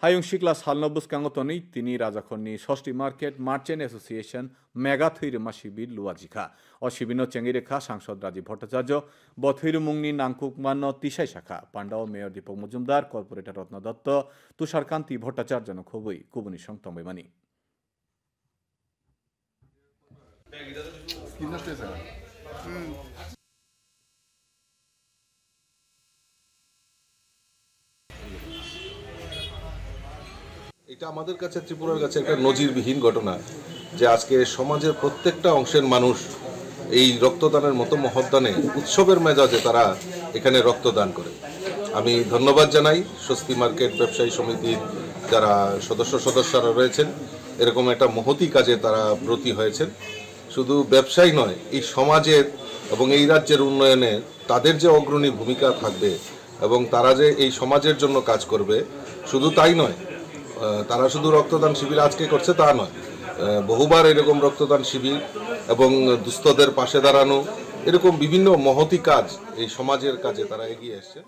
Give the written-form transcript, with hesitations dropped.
Hayung Shikla Salnobus Kangotoni, Tini Rajakoni, Sosti Market, Merchant Association, Mega Thirima Shibir Luajika, or Shibino Chengireka, Sangsod Raji Bhattacharya, Bothirumungni Nangkukmano Tishai Shaka, Pandao Mayor Deepak Mujumdar, Corporator Ratna Datta, Tusharkanti Bhattacharya no Khobui, Kubuni Shangtombe Mani. এটা আমাদের কাছে ত্রিপুরার কাছে একটা নজিরবিহীন ঘটনা যে আজকে সমাজের প্রত্যেকটা অংশের মানুষ এই রক্তদানের মতো মহৎদানে উৎসবের মেজাজে তারা এখানে রক্তদান করে। আমি ধন্যবাদ জানাই স্বস্তি মার্কেট ব্যবসায়ী সমিতির যারা সদস্যরা রয়েছেন, এরকম একটা মহতি কাজে তারা ব্রতী হয়েছেন। শুধু ব্যবসায়ী নয়, এই সমাজের এবং এই রাজ্যের উন্নয়নে তাদের যে অগ্রণী ভূমিকা থাকবে এবং তারা যে এই সমাজের জন্য কাজ করবে, শুধু তাই নয়, তারা শুধু রক্তদান শিবির আজকে করছে তা নয়, বহুবার এরকম রক্তদান শিবির এবং দুস্থদের পাশে দাঁড়ানো, এরকম বিভিন্ন মহতি কাজ এই সমাজের কাজে তারা এগিয়ে এসছে।